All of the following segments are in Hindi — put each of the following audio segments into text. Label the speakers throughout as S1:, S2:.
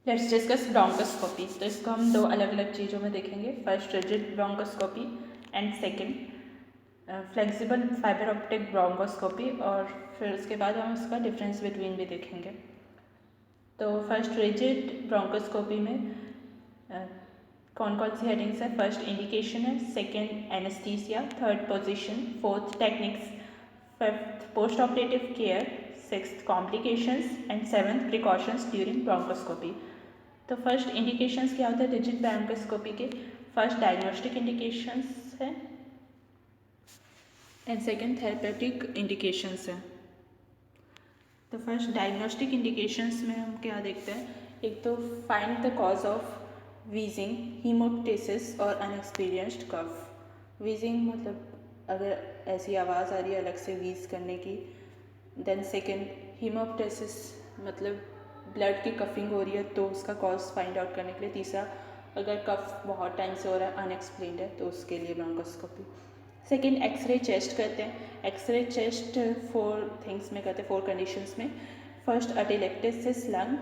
S1: Let's discuss bronchoscopy. तो इसको हम दो अलग अलग चीज़ों में देखेंगे। First rigid bronchoscopy and second flexible fibre optic bronchoscopy, और फिर उसके बाद हम उसका डिफरेंस बिटवीन भी देखेंगे। तो फर्स्ट रिजिड ब्रोंकोस्कोपी में कौन कौन सी हेडिंग्स है? फर्स्ट इंडिकेशन है, second anaesthesia, third position, fourth techniques, fifth post operative care, sixth complications and seventh precautions during bronchoscopy. तो फर्स्ट इंडिकेशंस क्या होता है रिजिड ब्रोंकोस्कोपी के? फर्स्ट डायग्नोस्टिक इंडिकेशंस है एंड सेकंड थेरेपेटिक इंडिकेशंस है। तो फर्स्ट डायग्नोस्टिक इंडिकेशंस में हम क्या देखते हैं? एक तो find the cause of wheezing, हीमोप्टिसिस और अनएक्सपीरियंस्ड कफ। वीजिंग मतलब अगर ऐसी आवाज़ आ रही है अलग से वीज करने की। देन सेकंड हीमोप्टिसिस मतलब ब्लड की कफिंग हो रही है तो उसका कॉज फाइंड आउट करने के लिए। तीसरा अगर कफ बहुत टाइम से हो रहा है अनएक्सप्लेन्ड है तो उसके लिए ब्रोंकोस्कोपी। सेकेंड एक्सरे चेस्ट करते हैं। एक्सरे चेस्ट 4 थिंग्स में करते हैं, 4 कंडीशंस में। First atelectasis lung,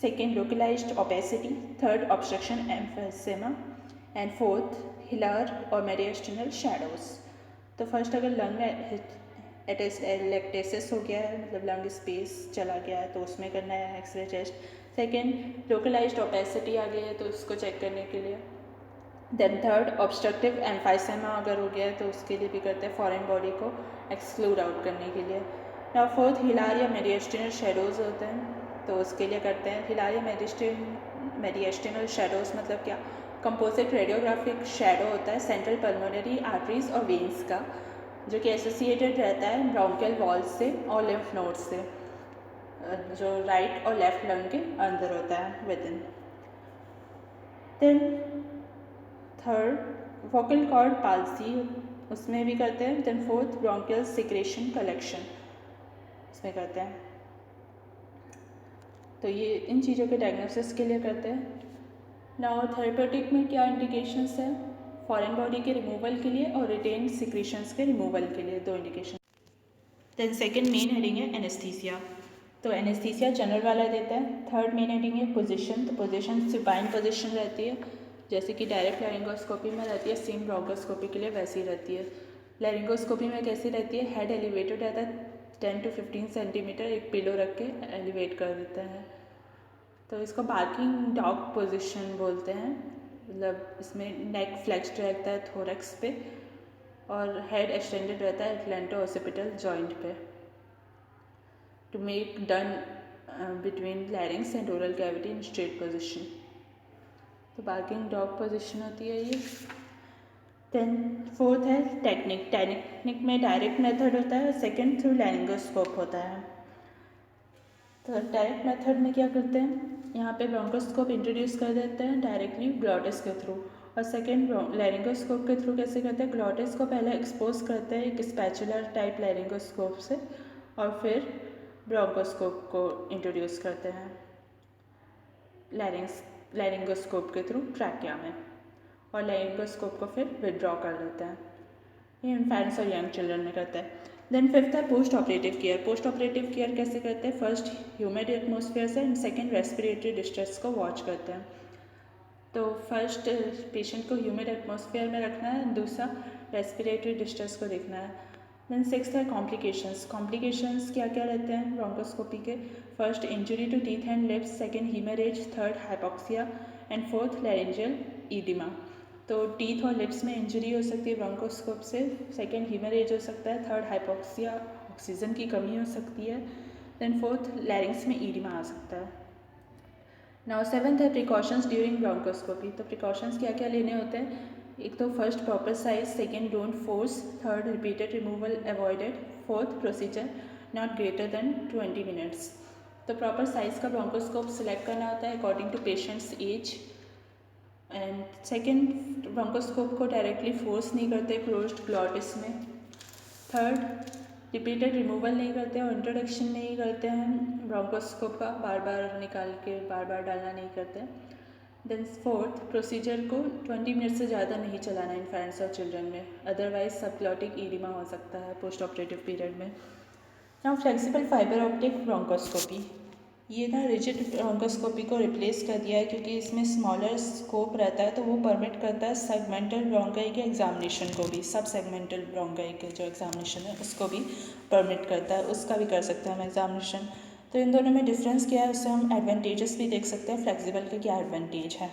S1: second localized opacity, third obstruction emphysema and fourth hilar और मेडिएस्टिनल शैडोज। तो फर्स्ट अगर लंग एटेलेक्टेसिस हो गया है मतलब लंग स्पेस चला गया है तो उसमें करना है X ray chest. Second localized opacity आ गई है तो उसको चेक करने के लिए। देन थर्ड ऑब्स्ट्रक्टिव एम्फाइसेमा अगर हो गया है तो उसके लिए भी करते हैं फॉरेन बॉडी को एक्सक्लूड आउट करने के लिए। नाउ फोर्थ हिलार या मेडिएस्टिनल शेडोज होते हैं तो उसके लिए करते हैं हिलार या मेडिएस्टिनल शेडोज मतलब क्या? कंपोजिट रेडियोग्राफिक शेडो होता है सेंट्रल पल्मोनरी आर्टरीज और वेन्स का, जो कि एसोसिएटेड रहता है ब्रोंकियल वॉल्स से और लिम्फ नोड्स से, जो राइट और लेफ्ट लंग के अंदर होता है within. Then third vocal cord palsy, उसमें भी करते हैं। Then fourth bronchial secretion collection, उसमें करते हैं। तो ये इन चीज़ों के डायग्नोसिस के लिए करते हैं। नाउ थेरेपेटिक में क्या इंडिकेशंस है? फॉरेन बॉडी के रिमूवल के लिए और रिटेन्ड सिक्रेशंस के रिमूवल के लिए 2 indication. Then second main heading है एनेस्थीसिया। तो एनेस्थीसिया जनरल वाला देता है। थर्ड मेन हेडिंग है पोजीशन। तो पोजीशन सुपाइन पोजीशन रहती है जैसे कि डायरेक्ट लैरिंगोस्कोपी में रहती है, सेम ब्रोंकोस्कोपी के लिए वैसी रहती है। लैरिंगोस्कोपी में कैसी रहती है? हेड एलिवेटेड रहता है 10 to 15 सेंटीमीटर, एक पिलो रख के एलिवेट कर देता है। तो इसको बार्किंग डॉग पोजीशन बोलते हैं, मतलब इसमें नेक फ्लेक्स्ड रहता है थोरैक्स पे और हेड एक्सटेंडेड रहता है एटलेंटो ऑसिपिटल जॉइंट पे to make done between larynx and oral cavity in straight position. तो बार्किंग डॉग पोजीशन होती है ये। देन फोर्थ है टेक्निक। टेक्निक में डायरेक्ट मेथड होता है, सेकंड थ्रू लैरिंगोस्कोप होता है। तो डायरेक्ट मेथड में क्या करते हैं? यहाँ पे ब्रोंकोस्कोप इंट्रोड्यूस कर देते हैं डायरेक्टली ग्लॉटिस के थ्रू, और सेकेंड लैरिंगोस्कोप के थ्रू कैसे करते हैं? ग्लॉटिस को पहले एक्सपोज करते हैं एक स्पैचुलर टाइप लैरिंगोस्कोप से और फिर ब्रोंकोस्कोप को इंट्रोड्यूस करते हैं लैरिंगोस्कोप के थ्रू ट्रैकिया में, और लैरिंगोस्कोप को फिर विड्रॉ कर लेते हैं। ये इन्फेंट्स और यंग चिल्ड्रन में करता है। देन फिफ्थ है post operative care. Post operative care कैसे करते हैं? फर्स्ट ह्यूमिड एटमोसफेयर से एंड सेकेंड रेस्पिरेटरी डिस्ट्रेस को वॉच करते हैं। तो फर्स्ट पेशेंट को ह्यूमिड एटमोसफेयर में रखना है, दूसरा रेस्पिरेटरी डिस्ट्रेस को देखना है। देन सिक्स्थ है कॉम्प्लिकेशंस। कॉम्प्लिकेशंस क्या क्या रहते हैं ब्रोंकोस्कोपी के? First injury to teeth and lips, second haemorrhage, third hypoxia and fourth laryngeal oedema. तो टीथ और लिप्स में इंजरी हो सकती है ब्रोंकोस्कोप से, सेकेंड हीमरेज हो सकता है, थर्ड हाइपोक्सिया ऑक्सीजन की कमी हो सकती है, देन फोर्थ लैरिंग्स में ईडिमा आ सकता है। नाउ सेवन्थ है प्रिकॉशंस ड्यूरिंग ब्रोंकोस्कोपी। तो प्रिकॉशंस क्या क्या लेने होते हैं? एक तो first proper size, second don't force, third repeated removal avoided, fourth procedure not greater than 20 minutes. तो प्रॉपर साइज़ का ब्रोंकोस्कोप सिलेक्ट करना होता है according to patient's age. And second bronchoscope को डायरेक्टली फोर्स नहीं करते क्लोज्ड ग्लॉटिस में। थर्ड रिपीटेड रिमूवल नहीं करते और इंट्रोडक्शन नहीं करते हैं ब्रोंकोस्कोप का, बार बार निकाल के बार बार डालना नहीं करते। देन फोर्थ प्रोसीजर को 20 मिनट से ज़्यादा नहीं चलाना इन्फेंट्स और चिल्ड्रन में, अदरवाइज सबग्लॉटिक ईडिमा हो सकता है पोस्ट ऑपरेटिव पीरियड में। Now flexible fibre optic bronchoscopy. ये ना रिजिड ब्रोंकोस्कोपी को रिप्लेस कर दिया है क्योंकि इसमें स्मॉलर स्कोप रहता है, तो वो परमिट करता है सेगमेंटल ब्रोंकाई के एग्जामिनेशन को भी, सब सेगमेंटल ब्रोंकाई के जो एग्जामिनेशन है उसको भी परमिट करता है, उसका भी कर सकते हैं हम एग्जामिनेशन। तो इन दोनों में डिफरेंस क्या है, उससे हम एडवांटेजेस भी देख सकते हैं, फ्लेक्सिबल के क्या एडवांटेज है।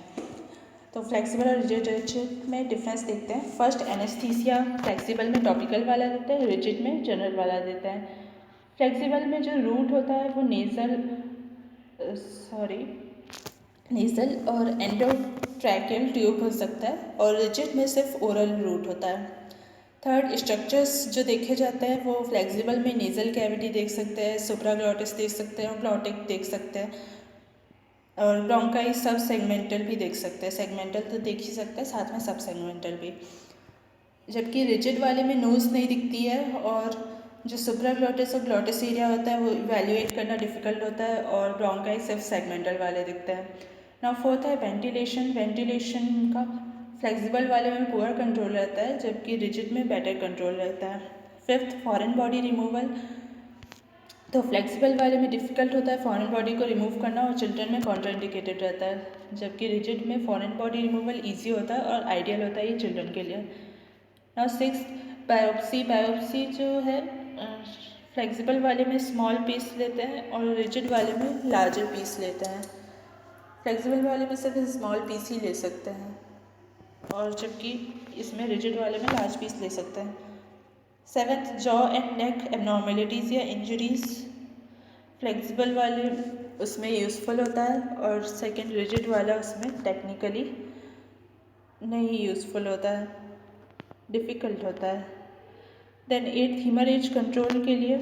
S1: तो फ्लेक्सिबल और रिजिड में डिफरेंस देखते हैं। फर्स्ट, एनेस्थीसिया फ्लेक्सिबल में टॉपिकल वाला देते हैं, रिजिड में जनरल वाला देते हैं। फ्लेक्सिबल में जो रूट होता है वो नेज़ल और एंडोट्रैकियल ट्यूब हो सकता है, और रिजिड में सिर्फ ओरल रूट होता है। थर्ड, स्ट्रक्चर्स जो देखे जाते हैं वो फ्लेक्सिबल में नेज़ल कैविटी देख सकते हैं, सुप्राग्लॉटिस देख सकते हैं और ग्लॉटिक देख सकते हैं, और ब्रोंकाई सब सेगमेंटल भी देख सकते हैं। सेगमेंटल तो देख ही सकते हैं, साथ में सब सेगमेंटल भी। जबकि रिजिड वाले में नोज़ नहीं दिखती है, और जो सुप्राग्लॉटिस और ग्लॉटिस एरिया होता है वो इवैल्यूएट करना डिफ़िकल्ट होता है, और ब्रोंकाई सिर्फ सेगमेंटल वाले दिखते हैं। नाउ फोर्थ है वेंटिलेशन। वेंटिलेशन का फ्लेक्सिबल वाले में पुअर कंट्रोल रहता है, जबकि रिजिड में बेटर कंट्रोल रहता है। Fifth, foreign body removal. तो फ्लेक्सिबल वाले में डिफ़िकल्ट होता है फॉरेन बॉडी को रिमूव करना, और चिल्ड्रन में कॉन्ट्राइंडिकेटेड रहता है, जबकि रिजिड में फॉरेन बॉडी रिमूवल ईजी होता है और आइडियल होता है ये चिल्ड्रन के लिए। Now six, biopsy. बायोप्सी जो है फ्लेक्सिबल वाले में स्मॉल पीस लेते हैं और रिजिड वाले में लार्जर पीस लेते हैं। फ्लेक्सिबल वाले में सिर्फ स्मॉल पीस ही ले सकते हैं, और जबकि इसमें रिजिड वाले में लार्ज पीस ले सकते हैं। Seventh, jaw and neck abnormalities या इंजरीज। फ्लेक्सिबल वाले उसमें यूज़फुल होता है, और सेकंड रिजिड वाला उसमें टेक्निकली नहीं यूज़फुल होता है, डिफ़िकल्ट होता है। देन एट्थ, हीमरेज कंट्रोल के लिए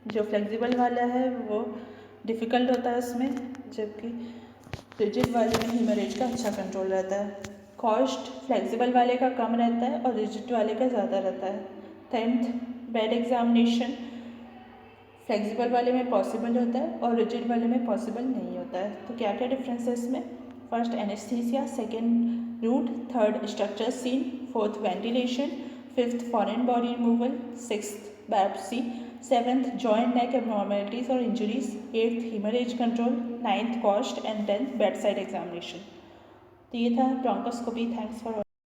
S1: जो फ्लेक्सिबल वाला है वो डिफ़िकल्ट होता है उसमें, जबकि रिजिड वाले में हीमरेज का अच्छा कंट्रोल रहता है। कॉस्ट फ्लेक्सिबल वाले का कम रहता है और रिजिड वाले का ज़्यादा रहता है। टेंथ, बेड एग्जामिनेशन फ्लेक्सिबल वाले में पॉसिबल होता है और रिजिड वाले में पॉसिबल नहीं होता है। तो क्या क्या डिफरेंस है इसमें? First, anaesthesia. Second, route. Third, structure seen. Fourth, ventilation. Fifth, foreign body removal. Sixth, biopsy. Seventh, jaw and neck abnormalities और injuries. Eighth, haemorrhage control. Ninth, cost. And tenth, bed side examination. तो ये था ब्रोंकोस्कोपी। Thanks for